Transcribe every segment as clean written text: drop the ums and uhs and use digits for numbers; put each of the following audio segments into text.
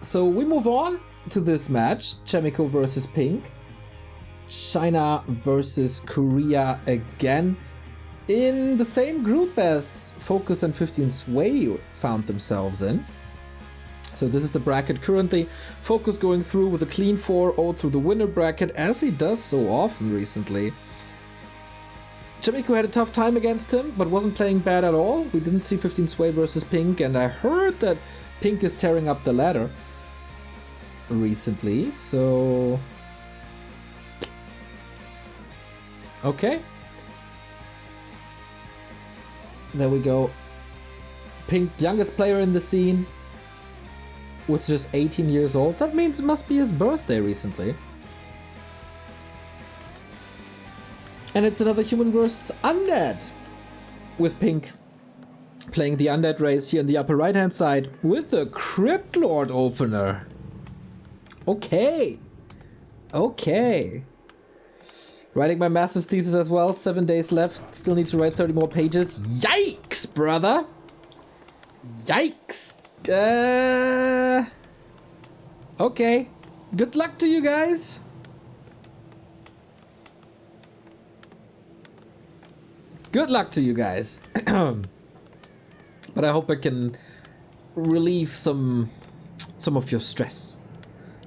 So we move on to this match. Chaemiko versus Pink. China versus Korea again. In the same group as Focus and 15 Sway found themselves in. So this is the bracket currently. Focus going through with a clean 4-0 through the winner bracket, as he does so often recently. Chaemiko had a tough time against him, but wasn't playing bad at all. We didn't see 15 Sway versus Pink, and I heard that Pink is tearing up the ladder recently, so... Okay. There we go. Pink, youngest player in the scene, was just 18 years old. That means it must be his birthday recently. And it's another human versus undead, with Pink playing the undead race here in the upper right hand side with the Crypt Lord opener. Okay. Okay. Writing my master's thesis as well. 7 days left. Still need to write 30 more pages. Yikes, brother. Yikes. Okay. Good luck to you guys. Good luck to you guys. But I hope I can relieve some of your stress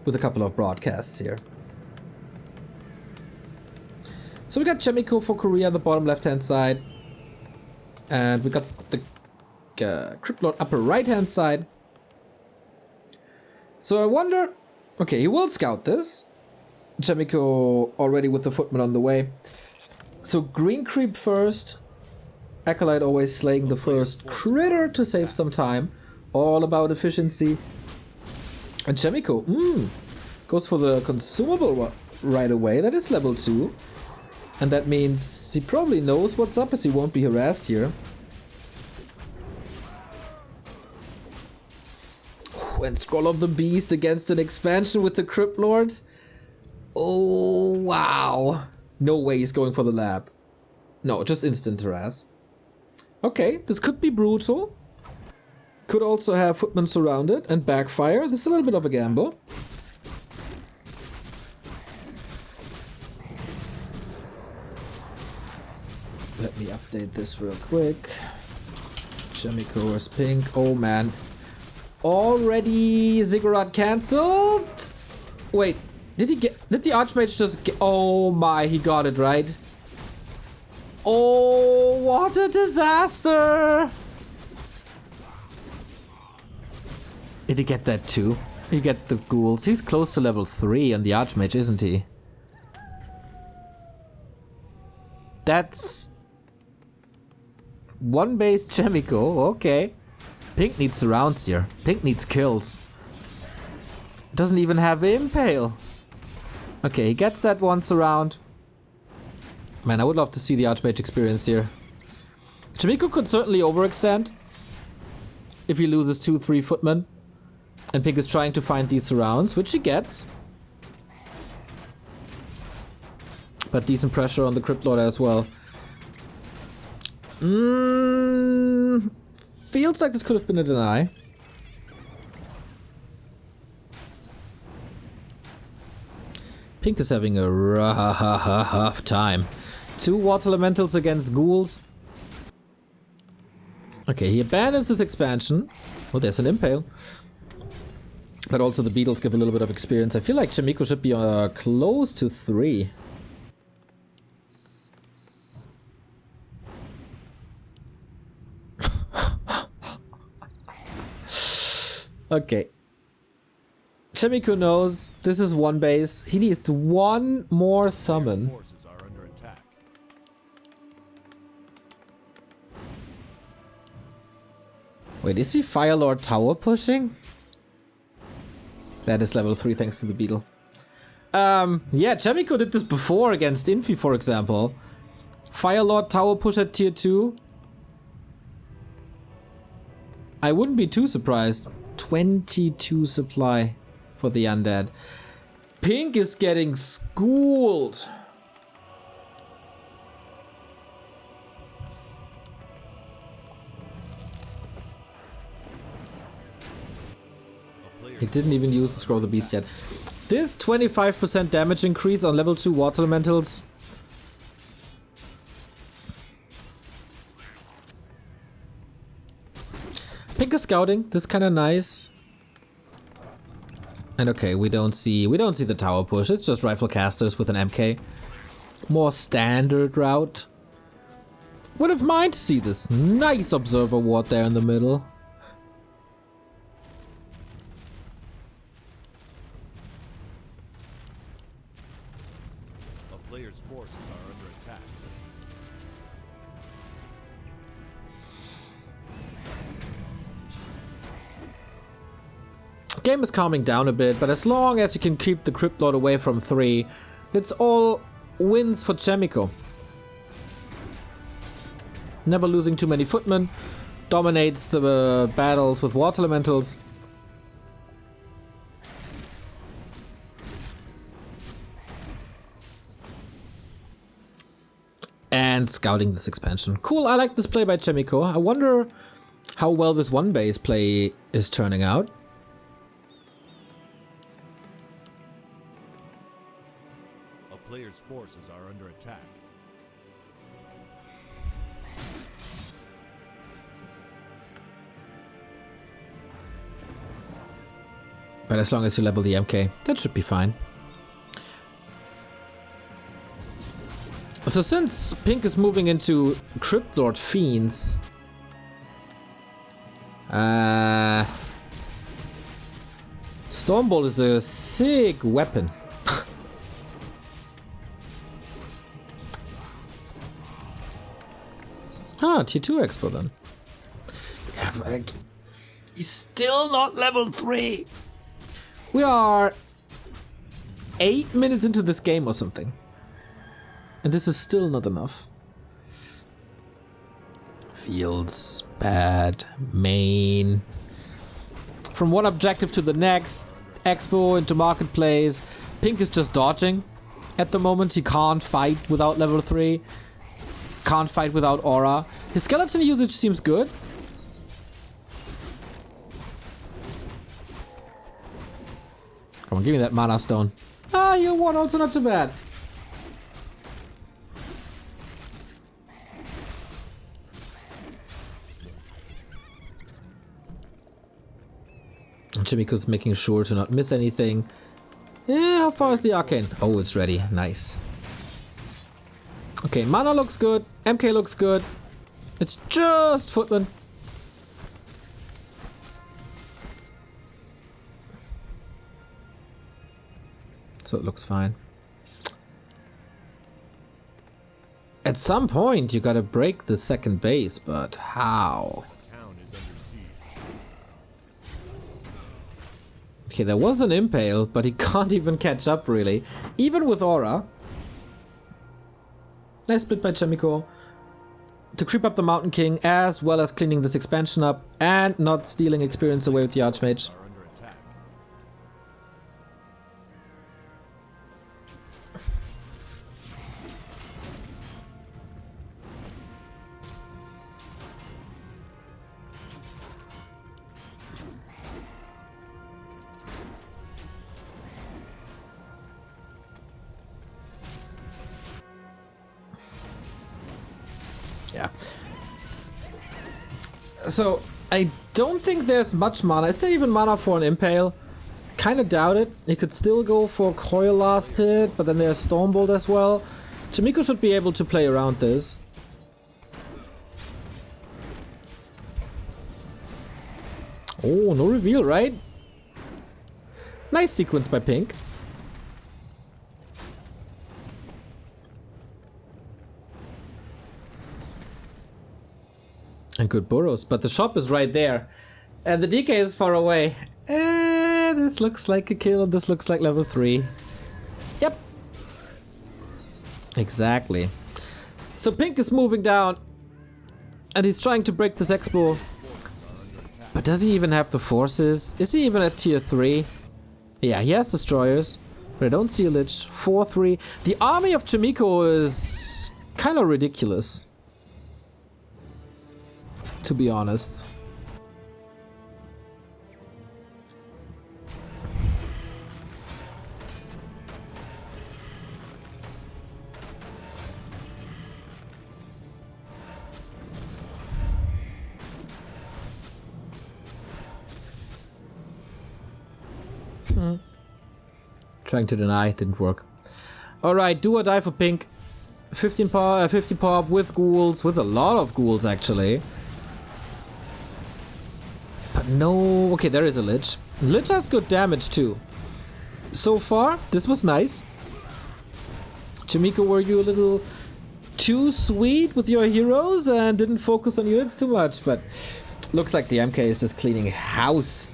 with a couple of broadcasts here. So we got Chaemiko for Korea on the bottom left hand side. And we got the Crypt Lord upper right hand side. So I wonder... Okay, he will scout this. Chaemiko already with the footman on the way. So green creep first. Acolyte always slaying the first critter to save some time. All about efficiency. And Chaemiko, goes for the consumable right away. That is level 2. And that means he probably knows what's up, as he won't be harassed here. And Scroll of the Beast against an expansion with the Crypt Lord. Oh, wow. No way he's going for the lab. No, just instant harass. Okay, this could be brutal. Could also have Footman surrounded and backfire. This is a little bit of a gamble. Let me update this real quick. Chaemiko is Pink. Oh man. Already Ziggurat cancelled? Wait, did the Archmage just get... Oh my, he got it, right? Oh, what a disaster! Did he get that too? He get the ghouls. He's close to level 3 on the Archmage, isn't he? That's... one base Chaemiko, okay. Pink needs surrounds here. Pink needs kills. Doesn't even have Impale. Okay, he gets that one surround. Man, I would love to see the Archmage experience here. Chaemiko could certainly overextend if he loses 2-3 footmen. And Pink is trying to find these surrounds, which he gets. But decent pressure on the Crypt Lord as well. Feels like this could have been a deny. Pink is having a rough time. 2 water elementals against ghouls. Okay, he abandons his expansion. Well, there's an impale. But also the beetles give a little bit of experience. I feel like Chaemiko should be close to 3. Okay. Chaemiko knows this is one base. He needs one more summon. Wait, is he Firelord tower pushing? That is level 3 thanks to the beetle. Yeah, Chaemiko did this before against Infi, for example. Firelord tower push at tier 2. I wouldn't be too surprised. 22 supply for the undead. Pink is getting schooled. He didn't even use the Scroll of the Beast yet. This 25% damage increase on level 2 Water Elementals. Pink is scouting. This is kind of nice. And okay, we don't see the tower push. It's just rifle casters with an MK. More standard route. Would have minded to see this nice observer ward there in the middle. A player's forces are under attack. Game is calming down a bit, but as long as you can keep the Crypt Lord away from 3, it's all wins for Chaemiko. Never losing too many footmen, dominates the battles with water elementals. And scouting this expansion. Cool, I like this play by Chaemiko. I wonder how well this one base play is turning out. A player's forces are under attack. But as long as you level the MK, that should be fine. So since Pink is moving into Crypt Lord Fiends, Stormbolt is a sick weapon. Tier 2 Expo then. Yeah, but he's still not level 3. We are 8 minutes into this game or something. And this is still not enough. Fields, bad, main. From one objective to the next, Expo into Marketplace. Pink is just dodging at the moment. He can't fight without level 3. Can't fight without aura. His skeleton usage seems good. Come on, give me that mana stone. Ah, you won, also not so bad. Chaemiko's making sure to not miss anything. Yeah, how far is the arcane? Oh, it's ready. Nice. Okay, mana looks good. MK looks good. It's just footman. So it looks fine. At some point, you gotta break the second base, but how? Town is under siege. Okay, there was an impale, but he can't even catch up, really. Even with aura. Nice split by Chaemiko to creep up the Mountain King, as well as cleaning this expansion up and not stealing experience away with the Archmage. Are under attack. Yeah. So, I don't think there's much mana. Is there even mana for an Impale? Kinda doubt it. He could still go for Coil last hit, but then there's Stormbolt as well. Chaemiko should be able to play around this. Oh, no reveal, right? Nice sequence by Pink. And good burrows, but the shop is right there. And the DK is far away. This looks like a kill, and this looks like level 3. Yep. Exactly. So Pink is moving down. And he's trying to break this Expo. But does he even have the forces? Is he even at tier 3? Yeah, he has destroyers. But I don't see a Lich. 4-3. The army of Chaemiko is kind of ridiculous, to be honest. Trying to deny, didn't work. Alright, do or die for pink. 15 power, 50 power up with ghouls, with a lot of ghouls actually. But no, okay, there is a Lich. Lich has good damage too. So far, this was nice. Chaemiko, were you a little too sweet with your heroes and didn't focus on units too much? But looks like the MK is just cleaning house.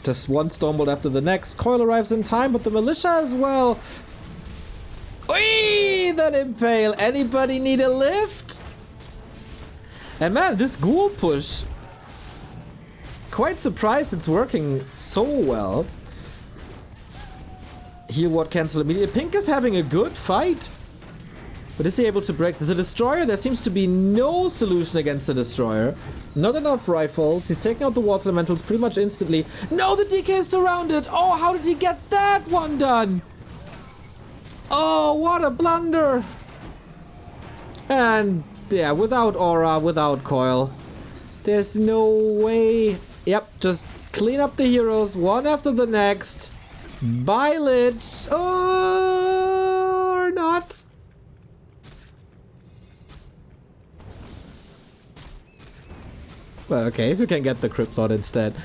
Just one Stormbolt after the next. Coil arrives in time, but the Militia as well. Oi! That Impale. Anybody need a lift? And man, this Ghoul push. Quite surprised it's working so well. Heal ward cancel immediately. Pink is having a good fight. But is he able to break the Destroyer? There seems to be no solution against the Destroyer. Not enough rifles. He's taking out the Water Elementals pretty much instantly. No, the DK is surrounded. Oh, how did he get that one done? Oh, what a blunder. And yeah, without Aura, without Coil, there's no way. Yep, just clean up the heroes one after the next. Bye, Lich. Or not. Well, okay, if you can get the Crypt Lord instead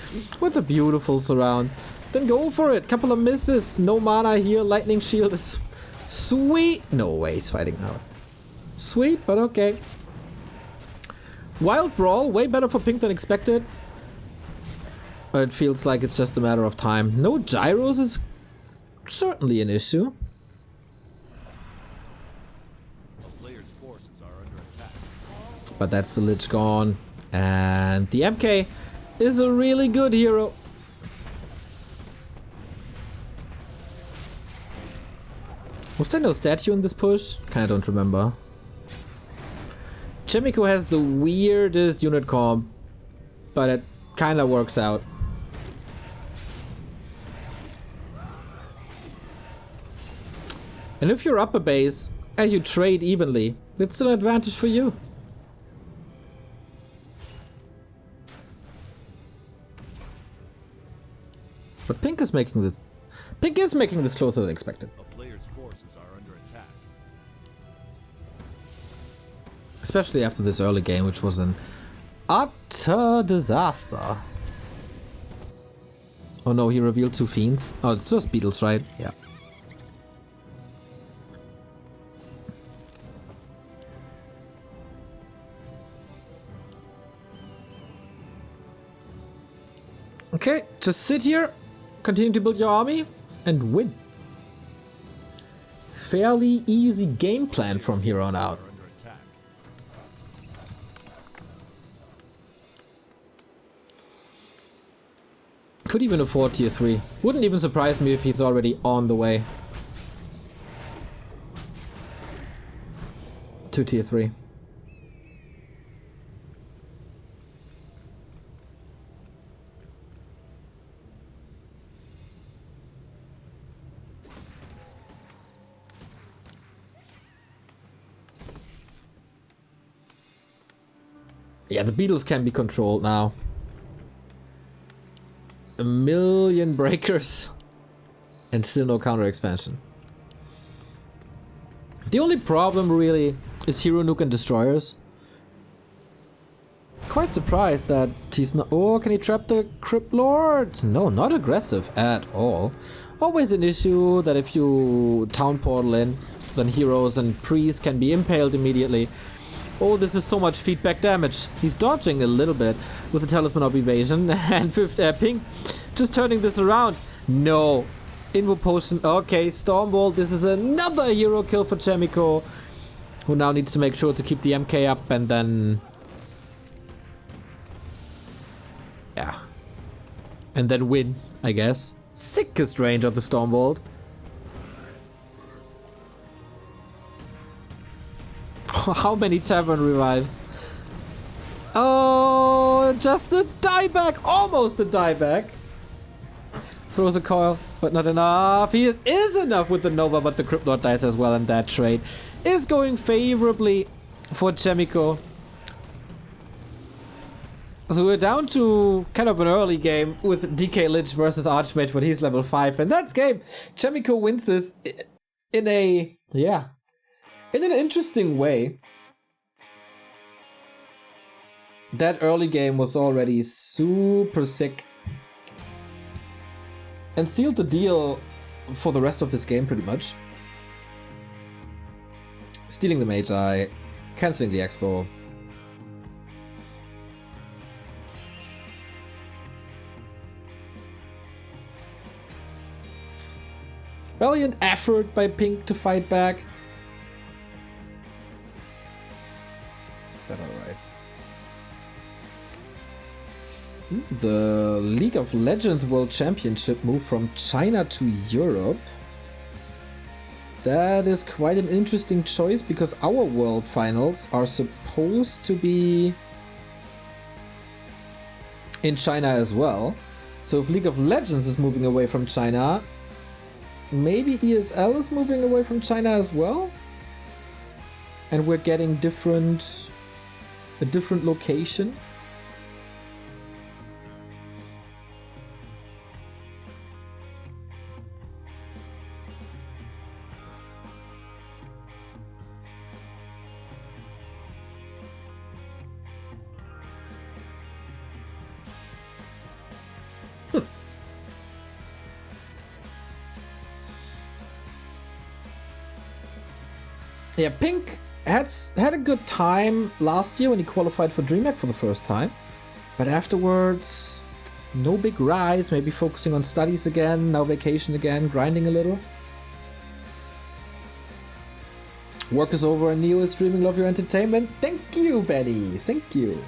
with a beautiful surround, then go for it. Couple of misses, no mana here. Lightning Shield is sweet. No way, he's fighting out. Sweet, but okay. Wild Brawl, way better for pink than expected. It feels like it's just a matter of time. No gyros is certainly an issue. A player's forces are under attack. But that's the Lich gone. And the MK is a really good hero. Was there no statue in this push? Kinda don't remember. Chaemiko has the weirdest unit comp, but it kinda works out. And if you're up a base and you trade evenly, it's an advantage for you. But Pink is making this. Pink is making this closer than expected. A player's forces are under attack. Especially after this early game, which was an utter disaster. Oh no, he revealed two fiends. Oh, it's just beetles, right? Yeah. Okay, just sit here, continue to build your army, and win. Fairly easy game plan from here on out. Under attack. Could even afford tier 3. Wouldn't even surprise me if he's already on the way to tier 3. Yeah, the beetles can be controlled now. 1,000,000 breakers and still no counter expansion. The only problem really is hero nuke and destroyers. Quite surprised that he's not. Oh, can he trap the Crypt Lord? No, not aggressive at all. Always an issue that if you town portal in, then heroes and priests can be impaled immediately. Oh, this is so much feedback damage. He's dodging a little bit with the Talisman of Evasion. And Pink just turning this around. No. Invo Potion. Okay, Stormbolt. This is another hero kill for Chaemiko, who now needs to make sure to keep the MK up and then... yeah. And then win, I guess. Sickest range of the Stormbolt. How many Tavern revives? Oh, just a dieback. Almost a dieback. Throws a coil, but not enough. He is enough with the Nova, but the Crypt Lord dies as well, and that trade is going favorably for Chaemiko. So we're down to kind of an early game with DK Lich versus Archmage when he's level 5. And that's game. Chaemiko wins this in a, in an interesting way. That early game was already super sick. And sealed the deal for the rest of this game pretty much. Stealing the Magi, cancelling the Expo. Valiant effort by Pink to fight back. But alright. The League of Legends World Championship moved from China to Europe. That is quite an interesting choice because our World Finals are supposed to be in China as well. So if League of Legends is moving away from China, maybe ESL is moving away from China as well? And we're getting a different location? Yeah, Pink had a good time last year when he qualified for DreamHack for the first time. But afterwards, no big rise, maybe focusing on studies again, now vacation again, grinding a little. Work is over and Neo is streaming Love Your Entertainment. Thank you, Betty. Thank you.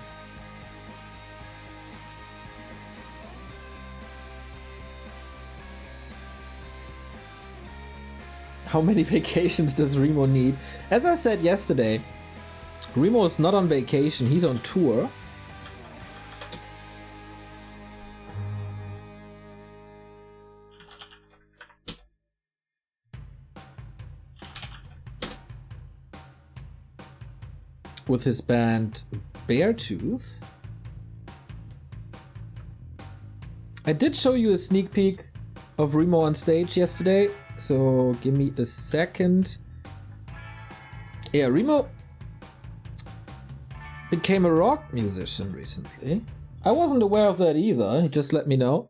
How many vacations does Remo need? As I said yesterday, Remo is not on vacation, he's on tour. With his band Beartooth. I did show you a sneak peek of Remo on stage yesterday. So give me a second. Yeah, Remo became a rock musician recently. I wasn't aware of that either. He just let me know.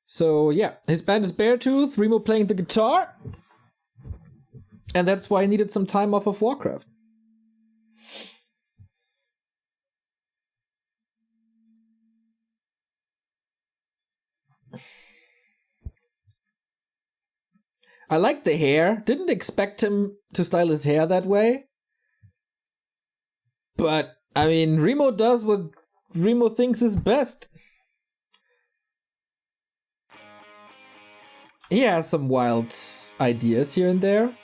So yeah, his band is Beartooth, Remo playing the guitar. And that's why I needed some time off of Warcraft. I like the hair. Didn't expect him to style his hair that way. But, I mean, Remo does what Remo thinks is best. He has some wild ideas here and there.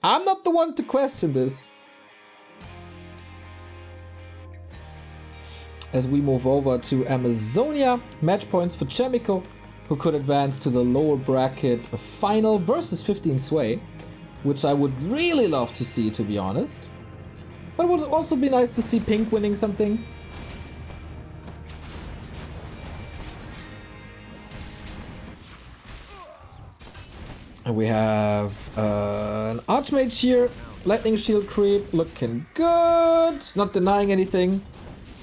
I'm not the one to question this. As we move over to Amazonia, match points for Chaemiko, who could advance to the lower bracket final versus 15 Sway, which I would really love to see, to be honest. But it would also be nice to see Pink winning something. And we have an Archmage here, Lightning Shield creep, looking good, not denying anything,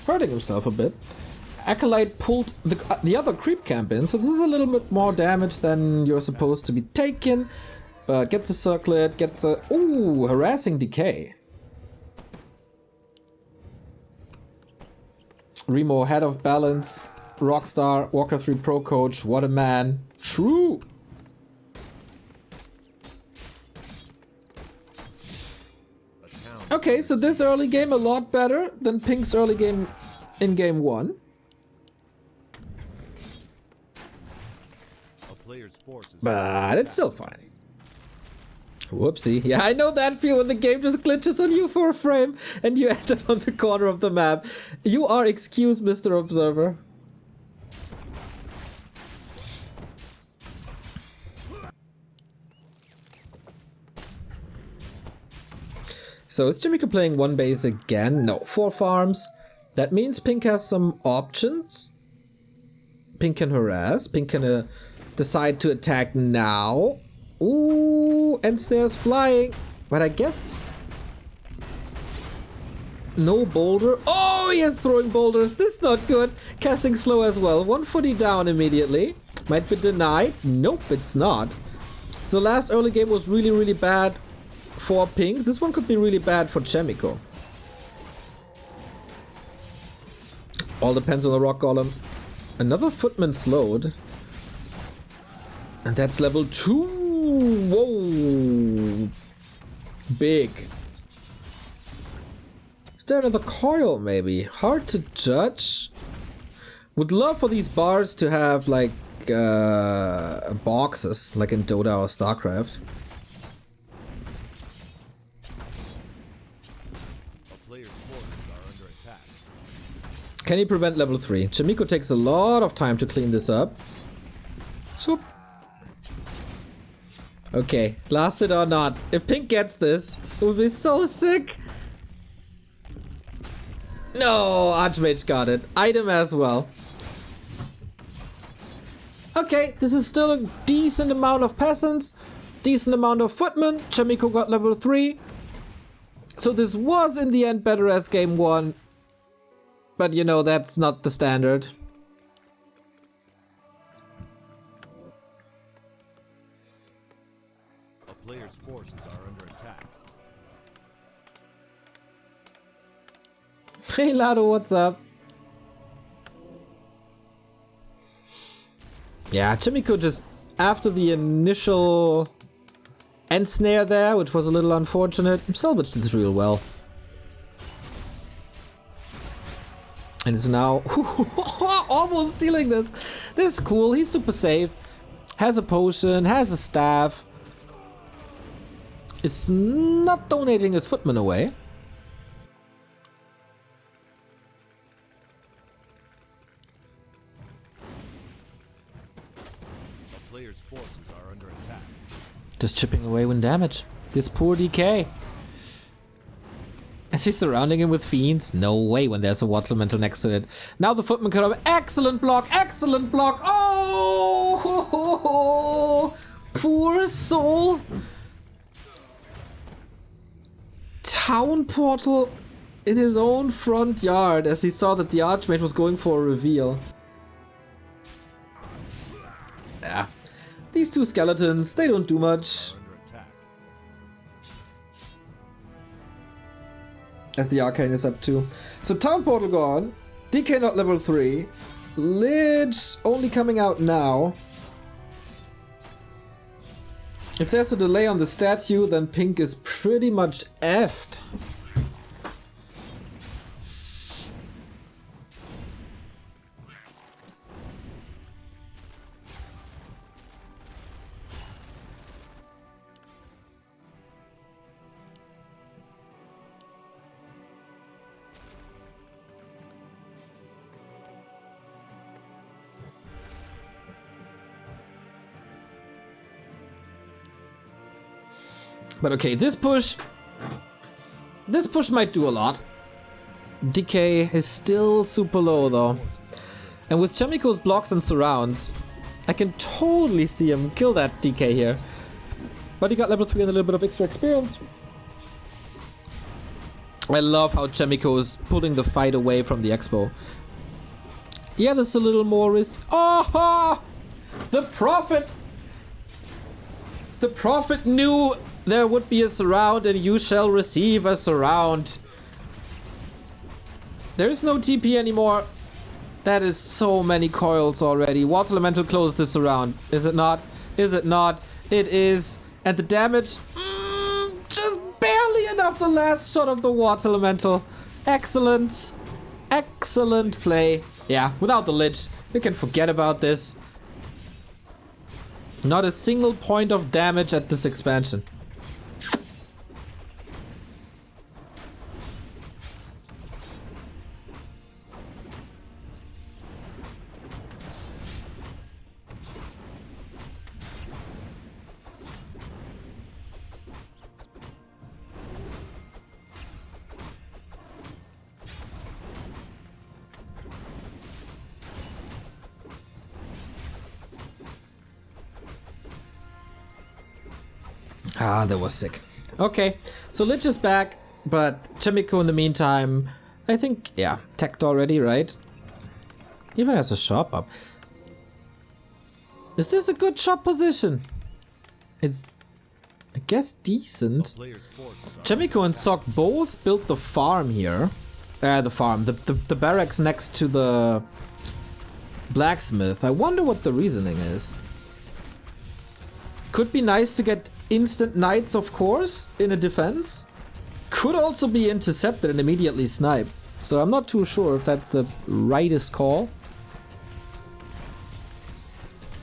hurting himself a bit. Acolyte pulled the other creep camp in, so this is a little bit more damage than you're supposed to be taking, but gets a circlet, gets a... Ooh, harassing decay. Remo, head of balance, Rockstar, Warcraft 3 Pro Coach, what a man. True! Okay, so this early game a lot better than Pink's early game in game 1. But it's still fine. Whoopsie. Yeah, I know that feel when the game just glitches on you for a frame and you end up on the corner of the map. You are excused, Mr. Observer. So is Chaemiko playing one base again? No, 4 farms. That means Pink has some options. Pink can harass. Pink can decide to attack now. Ooh, and stairs flying. But I guess... No boulder. Oh, he is throwing boulders. This is not good. Casting slow as well. 1 footy down immediately. Might be denied. Nope, it's not. So the last early game was really, really bad for Pink. This one could be really bad for Chaemiko. All depends on the rock golem. Another footman slowed. And that's level 2. Whoa. Big. Is there another coil maybe? Hard to judge. Would love for these bars to have like boxes like in Dota or StarCraft. A player's forces are under attack. Can he prevent level 3? Chaemiko takes a lot of time to clean this up. Swoop. Okay, lasted or not. If Pink gets this, it would be so sick. No, Archmage got it. Item as well. Okay, this is still a decent amount of peasants. Decent amount of footmen. Chaemiko got level 3. So this was in the end better as game 1. But you know, that's not the standard. A player's forces are under attack. Hey Lado, what's up? Yeah, Chaemiko just, after the initial end snare there, which was a little unfortunate, salvaged this real well. And is now almost stealing this. This is cool, he's super safe. Has a potion, has a staff. It's not donating his footman away. Player's forces are under attack. Just chipping away when damage. This poor DK. Is he surrounding him with fiends? No way when there's a water elemental next to it. Now the footman could have excellent block, excellent block. Oh, poor soul. Town portal in his own front yard as he saw that the Archmage was going for a reveal. Yeah. These two skeletons, they don't do much. As the Arcane is up too. So Town Portal gone. DK not level 3. Lich only coming out now. If there's a delay on the statue, then Pink is pretty much effed. But okay, this push might do a lot. DK is still super low though. And with Chaemiko's blocks and surrounds, I can totally see him kill that DK here. But he got level 3 and a little bit of extra experience. I love how Chaemiko is pulling the fight away from the expo. Yeah, there's a little more risk. Oh! The Prophet! The Prophet knew there would be a surround and you shall receive a surround. There is no TP anymore. That is so many coils already. Water Elemental closed the surround. Is it not? Is it not? It is. And the damage? Just barely enough the last shot of the Water Elemental. Excellent. Excellent play. Yeah, without the Lich, we can forget about this. Not a single point of damage at this expansion. Ah, that was sick. Okay, so Lich is back, but Chaemiko in the meantime, I think, yeah, teched already, right? Even has a shop up. Is this a good shop position? It's, I guess, decent. Chaemiko and Sok both built the farm here. The barracks next to the blacksmith. I wonder what the reasoning is. Could be nice to get instant knights, of course, in a defense. Could also be intercepted and immediately sniped. So I'm not too sure if that's the rightest call.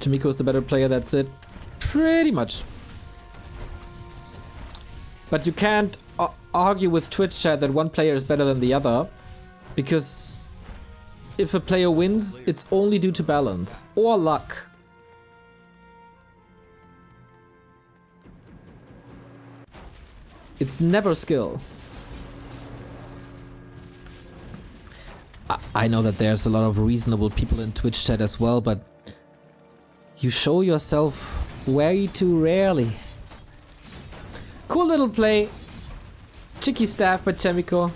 Chaemiko's the better player, that's it. Pretty much. But you can't argue with Twitch chat that one player is better than the other, because if a player wins, it's only due to balance or luck. It's never skill. I know that there's a lot of reasonable people in Twitch chat as well, but you show yourself way too rarely. Cool little play. Cheeky staff by Chaemiko.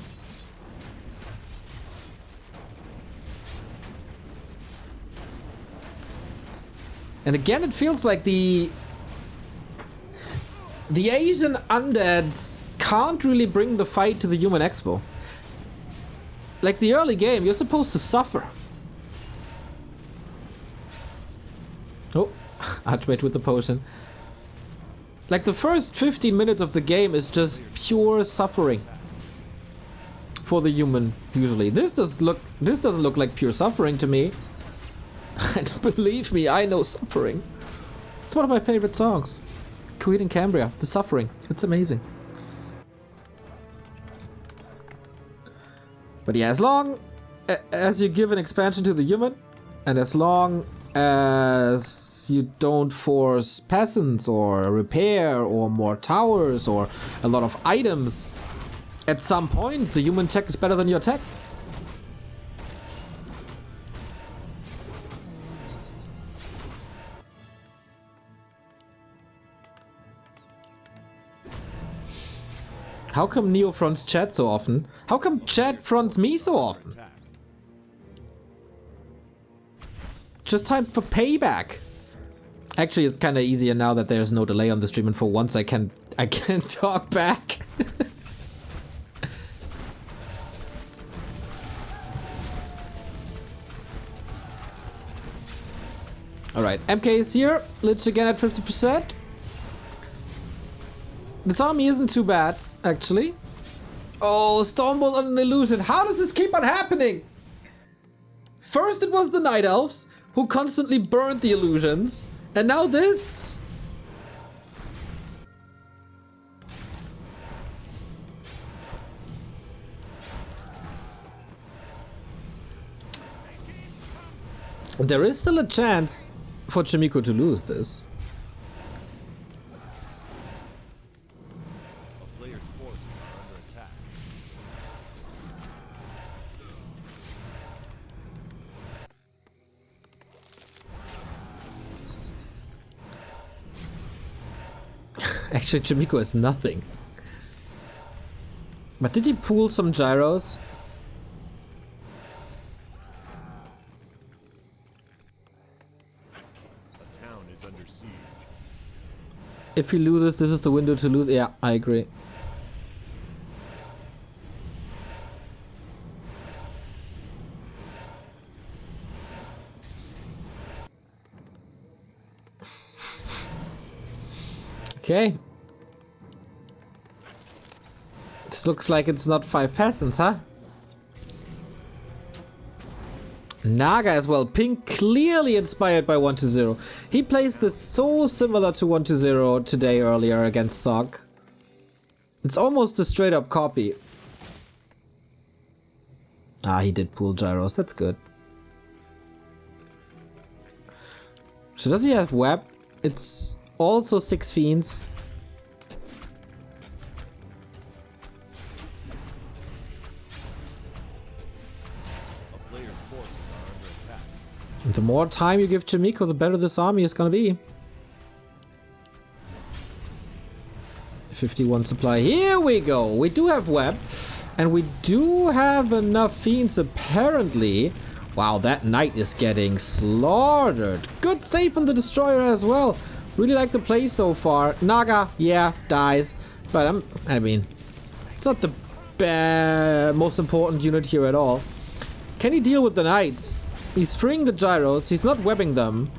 And again, it feels like the Asian undeads can't really bring the fight to the human expo. Like the early game, you're supposed to suffer. Oh, Archmage with the potion. Like the first 15 minutes of the game is just pure suffering for the human. Usually, this doesn't look like pure suffering to me. And believe me, I know suffering. It's one of my favorite songs. Queen in Cambria, The Suffering. It's amazing. But yeah, as long as you give an expansion to the human, and as long as you don't force peasants or repair or more towers or a lot of items, at some point the human tech is better than your tech. How come Neo fronts chat so often? How come chat fronts me so often? Just time for payback. Actually, it's kind of easier now that there's no delay on the stream, and for once I can talk back. Alright, MK is here. Lich again at 50%. This army isn't too bad, actually. Oh, Stormbolt on an illusion. How does this keep on happening? First it was the Night Elves, who constantly burned the illusions. And now this? There is still a chance for Chaemiko to lose this. A player's forces are under attack. Actually, Chaemiko is nothing. But did he pull some gyros? A town is under siege. If he loses, this is the window to lose. Yeah, I agree. Okay. This looks like it's not 5 peasants, huh? Naga as well. Pink clearly inspired by 1-0. He plays this so similar to 1-0 today earlier against Sok. It's almost a straight up copy. Ah, he did pull gyros. That's good. So does he have web? It's also 6 fiends. And the more time you give Chaemiko, the better this army is gonna be. 51 supply. Here we go. We do have web. And we do have enough fiends apparently. Wow, that knight is getting slaughtered. Good save on the destroyer as well. Really like the play so far. Naga, yeah, dies. But I mean, it's not the most important unit here at all. Can he deal with the knights? He's freeing the gyros. He's not webbing them.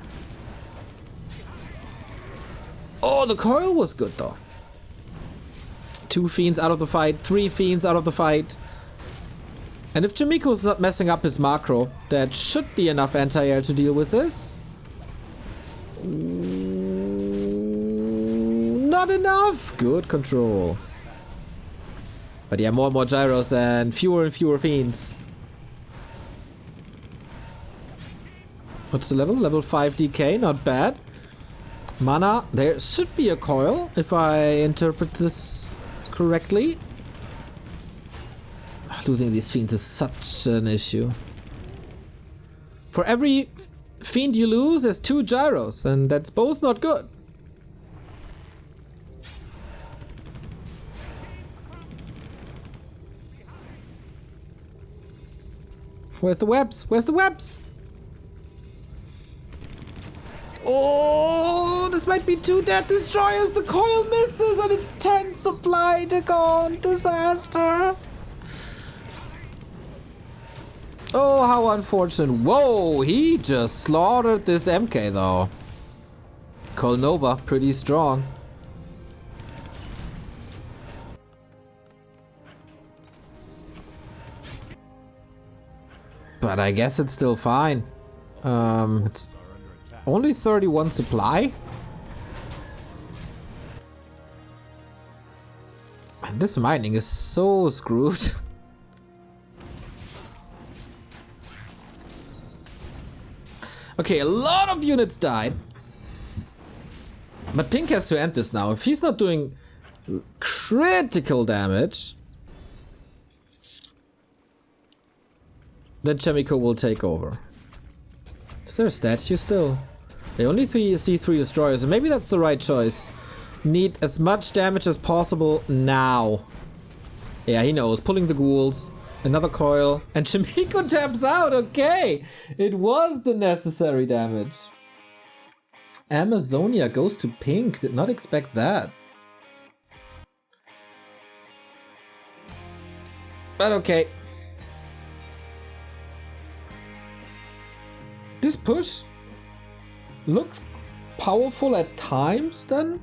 Oh, the coil was good though. 2 fiends out of the fight. 3 fiends out of the fight. And if Chaemiko's not messing up his macro, that should be enough anti-air to deal with this. Not enough. Good control. But yeah, more and more gyros and fewer fiends. What's the level? Level 5 DK, not bad. Mana, there should be a coil, if I interpret this correctly. Losing these fiends is such an issue. For every fiend you lose, there's 2 gyros, and that's both not good. Where's the webs? Where's the webs? Oh, this might be 2 dead destroyers. The coil misses and it's 10 supply to go. Disaster. Oh, how unfortunate. Whoa, he just slaughtered this MK though. Colnova, pretty strong. But I guess it's still fine. It's only 31 supply. Man, this mining is so screwed. Okay, a lot of units died. But Pink has to end this now. If he's not doing critical damage, then Chaemiko will take over. Is there a statue still? They only see 3 destroyers, and maybe that's the right choice. Need as much damage as possible now. Yeah, he knows. Pulling the ghouls. Another coil. And Chaemiko taps out. Okay. It was the necessary damage. Amazonia goes to Pink. Did not expect that. But okay. This push looks powerful at times then.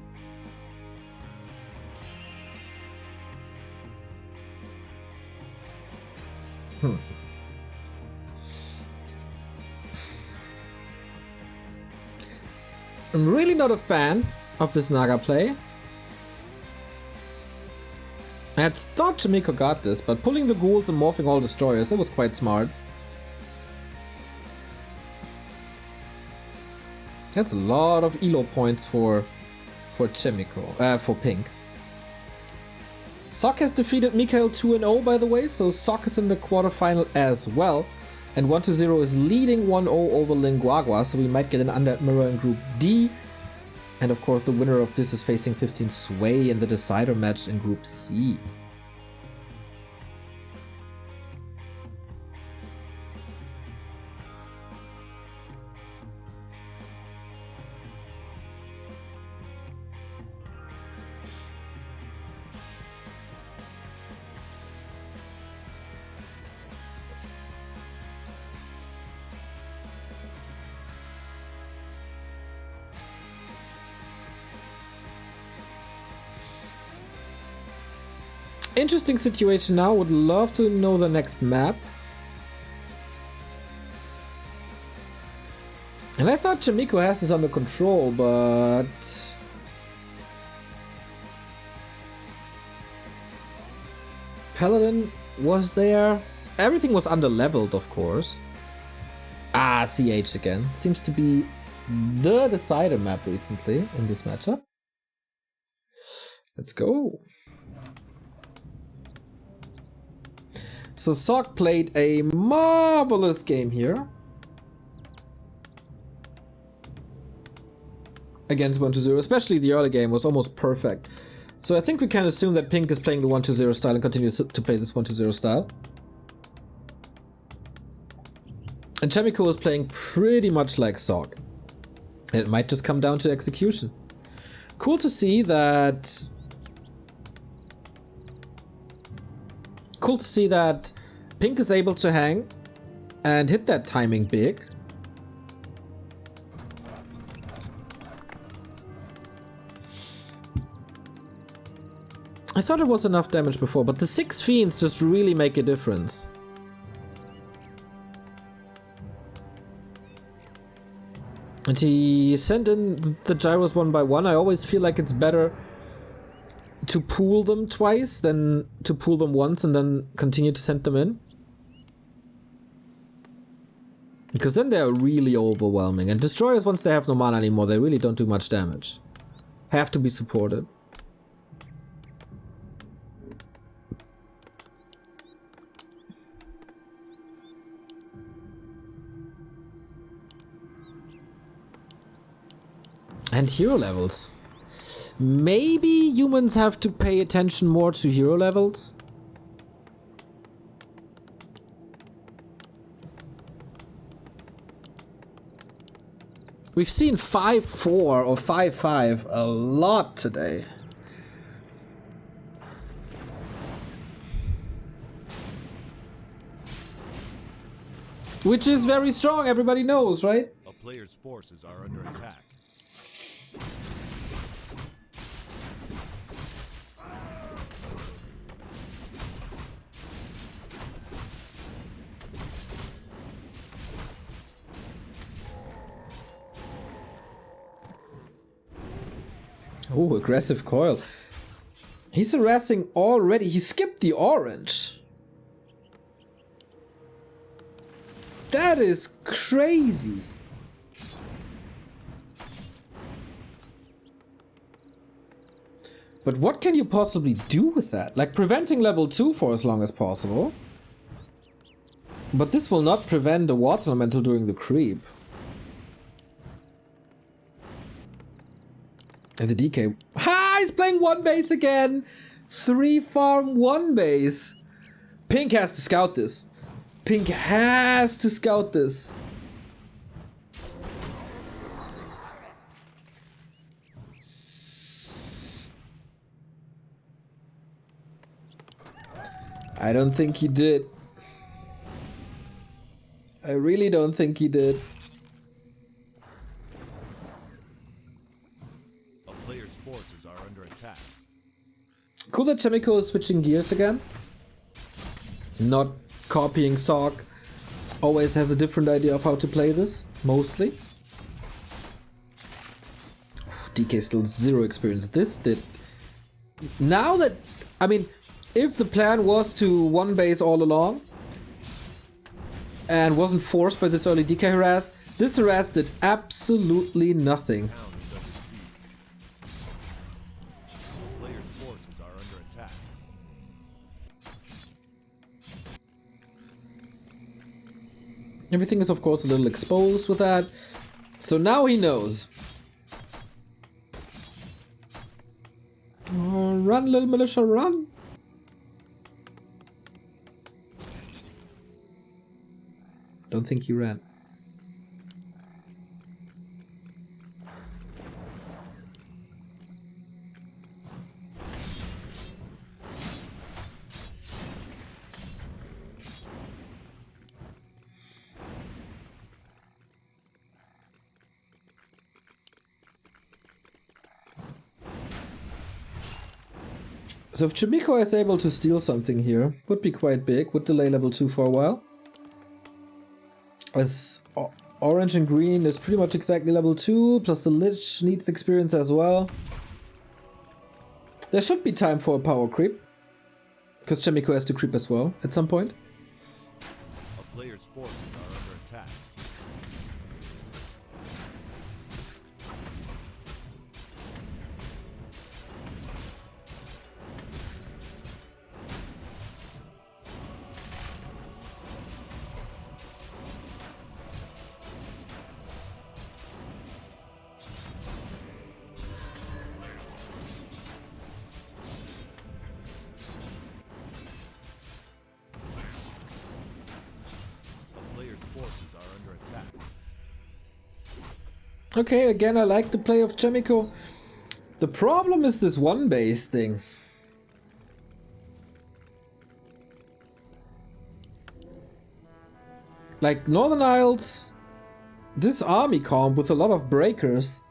I'm really not a fan of this Naga play. I had thought Chaemiko got this, but pulling the ghouls and morphing all destroyers, that was quite smart. That's a lot of elo points for Chaemiko, for Pink. Sok has defeated Mikhail 2-0 by the way, so Sok is in the quarterfinal as well. And 1-0 is leading 1-0 over Linguagua, so we might get an under mirror in Group D. And of course the winner of this is facing 15 Sway in the decider match in Group C. Interesting situation now. Would love to know the next map. And I thought Chaemiko has this under control, but Paladin was there. Everything was under leveled, of course. Ah, CH again. Seems to be the decider map recently in this matchup. Let's go. So Sok played a marvelous game here against 1-0, especially the early game was almost perfect. So I think we can assume that Pink is playing the 1-2-0 style and continues to play this 1-2-0 style. And Chaemiko is playing pretty much like Sog. It might just come down to execution. Cool to see that... Cool to see that Pink is able to hang and hit that timing big. I thought it was enough damage before, but the 6 Fiends just really make a difference. And he sent in the gyros one by one. I always feel like it's better to pool them twice than to pool them once and then continue to send them in. Because then they're really overwhelming. And destroyers, once they have no mana anymore, they really don't do much damage. Have to be supported. And hero levels. Maybe humans have to pay attention more to hero levels? We've seen 5-4 or 5-5 a lot today. Which is very strong, everybody knows, right? A player's forces are under attack. Oh, aggressive coil. He's harassing already. He skipped the orange. That is crazy. But what can you possibly do with that? Like preventing level 2 for as long as possible. But this will not prevent the water elemental during the creep. And the DK. Ha! He's playing 1 base again! 3 farm 1 base. Pink has to scout this. Pink has to scout this. I don't think he did. I really don't think he did. A player's forces are under attack. Cool that Chaemiko is switching gears again. Not copying Sog. Always has a different idea of how to play this, mostly. DK still 0 experience. This did... Now that... I mean, if the plan was to 1 base all along, and wasn't forced by this early DK harass, this harass did absolutely nothing. Player's forces are under attack. Everything is of course a little exposed with that. So now he knows. Oh, run, little militia, run! Don't think he ran. So if Chaemiko is able to steal something here, would be quite big, would delay level 2 for a while. As orange and green is pretty much exactly level 2, plus the Lich needs experience as well. There should be time for a power creep. Because Chaemiko has to creep as well, at some point. A player's forces are under attack. Okay, again, I like the play of Chaemiko. The problem is this one base thing. Like Northern Isles, this army comp with a lot of breakers.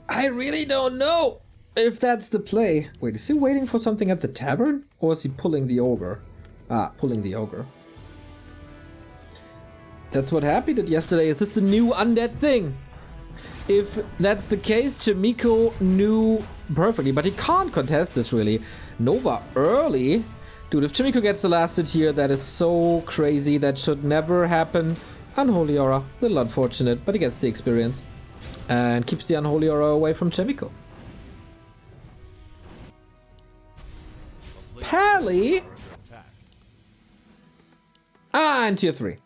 I really don't know if that's the play. Wait, is he waiting for something at the tavern? Or is he pulling the ogre? Ah, pulling the ogre. That's what Happy did yesterday. Is this the new undead thing? If that's the case, Chaemiko knew perfectly, but he can't contest this really. Nova early? Dude, if Chaemiko gets the last hit here, that is so crazy. That should never happen. Unholy Aura. Little unfortunate, but he gets the experience. And keeps the Unholy Aura away from Chaemiko. Pally? Ah, and tier 3.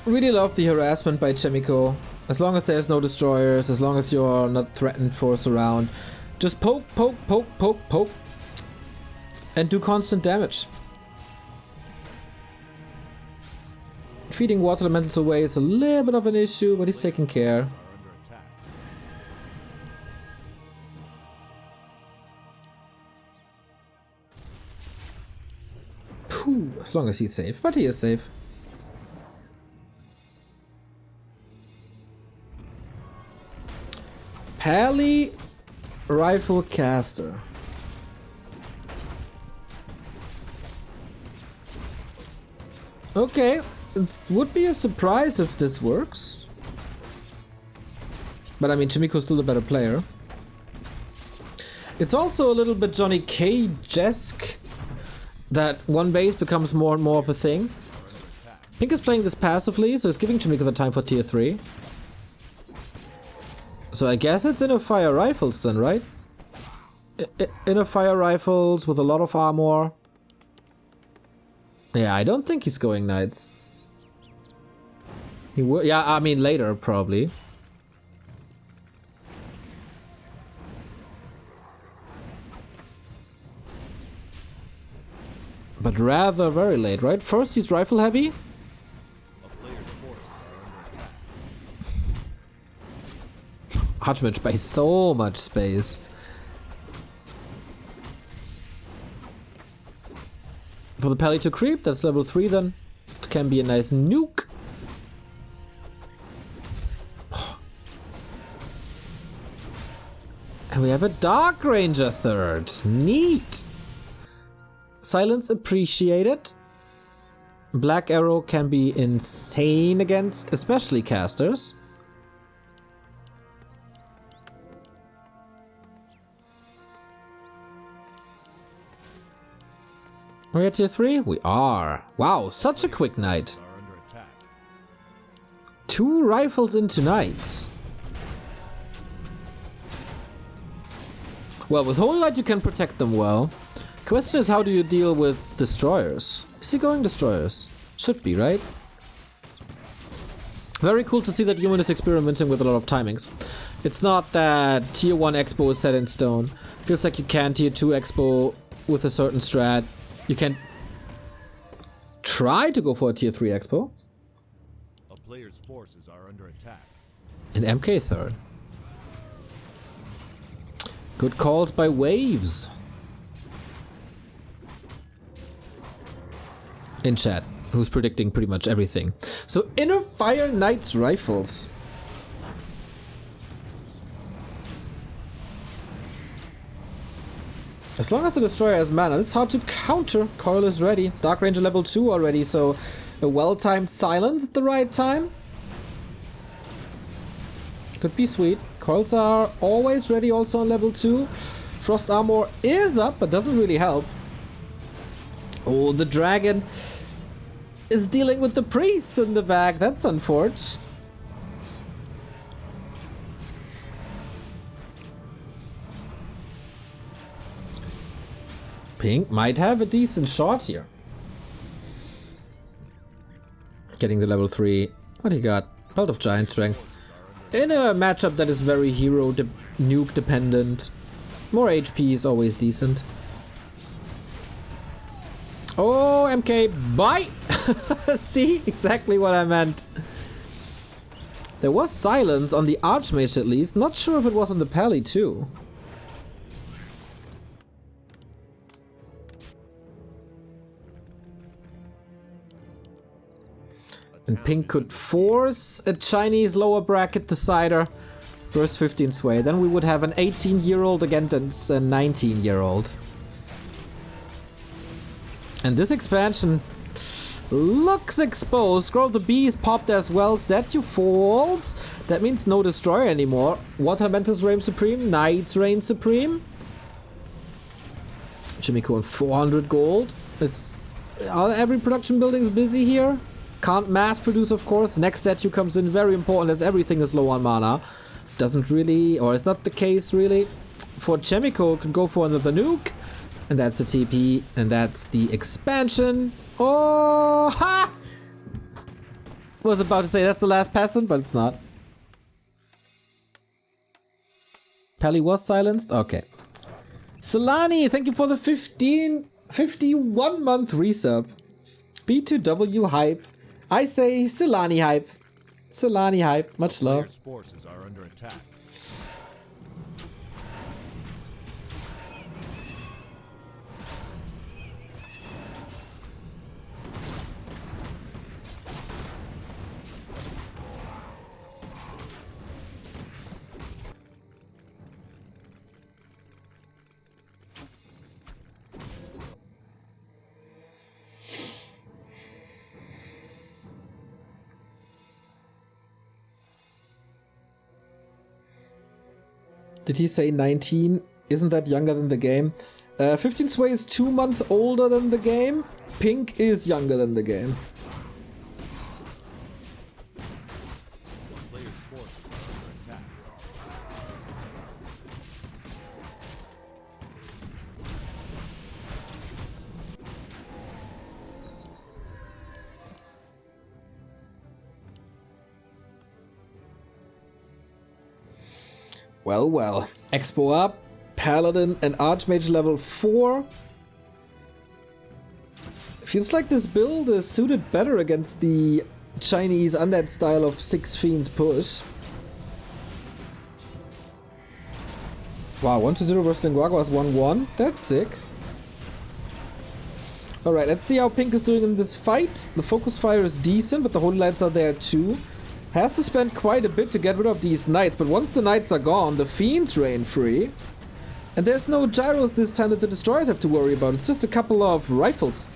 Really love the harassment by Chaemiko. As long as there's no destroyers, as long as you're not threatened for surround, just poke, poke, poke, poke, poke, and do constant damage. Feeding water elementals away is a little bit of an issue, but he's taking care. Whew, as long as he's safe, but he is safe. Pally Rifle Caster. Okay, it would be a surprise if this works. But I mean, Chaemiko's still a better player. It's also a little bit Johnny Cage-esque that one base becomes more and more of a thing. Pink is playing this passively, so it's giving Chaemiko the time for tier 3. So I guess it's Inner Fire Rifles then, right? Inner Fire Rifles with a lot of armor. Yeah, I don't think he's going Knights. He will, yeah, I mean later probably. But rather very late, right? First he's rifle heavy. Archmage by so much space. For the Pally to creep, that's level 3 then. It can be a nice nuke. And we have a Dark Ranger third. Neat. Silence appreciated. Black Arrow can be insane against, especially casters. Are we at tier 3? We are. Wow, such a quick night. 2 rifles into knights. Well, with Holy Light you can protect them well. Question is, how do you deal with destroyers? Is he going destroyers? Should be, right? Very cool to see that Human is experimenting with a lot of timings. It's not that tier 1 expo is set in stone. Feels like you can tier 2 expo with a certain strat. You can try to go for a tier 3 expo. A player's forces are under attack. And MK third. Good calls by Waves. In chat, who's predicting pretty much everything. So Inner Fire Knights rifles. As long as the destroyer has mana, it's hard to counter. Coil is ready. Dark Ranger level 2 already, so a well-timed silence at the right time. Could be sweet. Coils are always ready also on level 2. Frost armor is up, but doesn't really help. Oh, the dragon is dealing with the priest in the back. That's unfortunate. Pink might have a decent shot here. Getting the level 3. What do you got? Belt of Giant Strength. In a matchup that is very hero nuke dependent, more HP is always decent. Oh, MK, bye! See? Exactly what I meant. There was silence on the Archmage at least. Not sure if it was on the Pally too. And Pink could force a Chinese lower bracket decider versus 15 Sway. Then we would have an 18-year-old against a 19-year-old. And this expansion looks exposed. Scroll the B is popped as well. Statue falls. That means no destroyer anymore. Water Elementals reign supreme. Knights reign supreme. Chaemiko on 400 gold. Every production building is busy here. Can't mass produce, of course. Next statue comes in, very important as everything is low on mana. Doesn't really, or it's not the case really. For Chaemiko, can go for another nuke. And that's the TP, and that's the expansion. Oh, ha! Was about to say that's the last peasant, but it's not. Pally was silenced? Okay. Solani, thank you for the 51 month resub. B2W hype. I say Solani hype. Solani hype. Much love. Players' forces are under attack. Did he say 19? Isn't that younger than the game? 15 Sway is 2 months older than the game. Pink is younger than the game. Players' forces are under attack. Well, well. Expo up. Paladin and Archmage level 4. Feels like this build is suited better against the Chinese undead style of 6 Fiends push. Wow, 1-0 versus Linguago is 1-1. That's sick. Alright, let's see how Pink is doing in this fight. The focus fire is decent, but the Holy Lights are there too. Has to spend quite a bit to get rid of these Knights, but once the Knights are gone, the Fiends reign free. And there's no gyros this time that the Destroyers have to worry about. It's just a couple of rifles.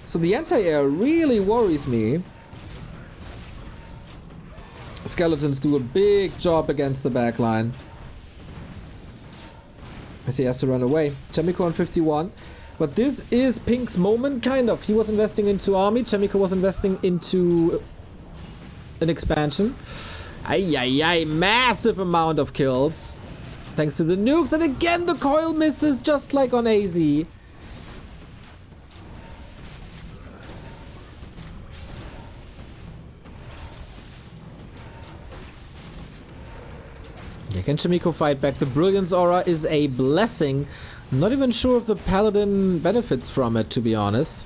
So the anti-air really worries me. Skeletons do a big job against the backline. As he has to run away. Chaemiko on 51. But this is Pink's moment, kind of. He was investing into army. Chaemiko was investing into an expansion. Ay, massive amount of kills. Thanks to the nukes. And again, the coil misses just like on AZ. Yeah, can Chaemiko fight back? The Brilliance Aura is a blessing. I'm not even sure if the Paladin benefits from it, to be honest.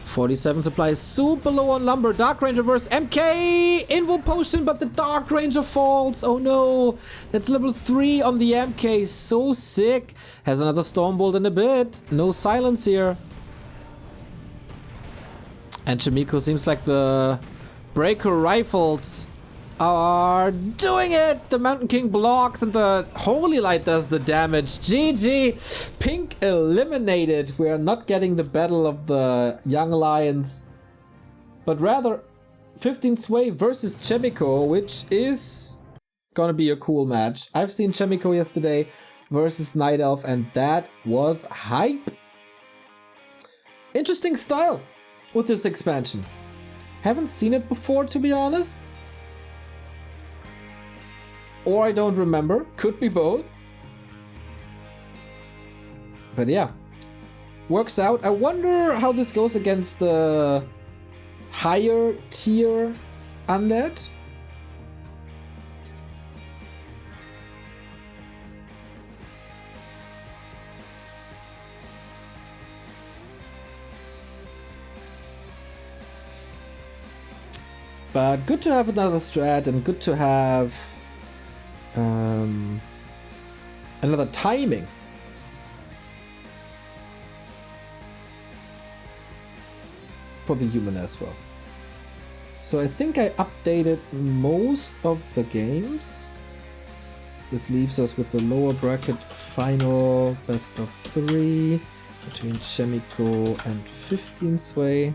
47 supply is super low on lumber. Dark Ranger versus MK! Invo potion, but the Dark Ranger falls. Oh no! That's level 3 on the MK. So sick. Has another Stormbolt in a bit. No silence here. And Chaemiko seems like the Breaker Rifles are doing it! The Mountain King blocks and the Holy Light does the damage. GG! Pink eliminated. We are not getting the Battle of the Young Lions, but rather 15 Sway versus Chaemiko, which is gonna be a cool match. I've seen Chaemiko yesterday versus Night Elf, and that was hype. Interesting style with this expansion. Haven't seen it before, to be honest. Or I don't remember. Could be both. But yeah, works out. I wonder how this goes against the higher tier undead. But good to have another strat and good to have another timing. For the human as well. So I think I updated most of the games. This leaves us with the lower bracket final best of 3 between Chaemiko and 15 Sway.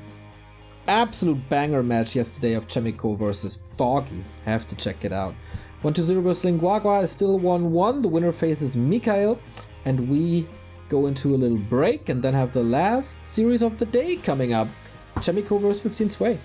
Absolute banger match yesterday of Chaemiko versus Foggy. Have to check it out. 1-0 versus Linguagua is still 1-1. The winner faces Mikhail, and we go into a little break and then have the last series of the day coming up. Chaemiko versus 15 Sway.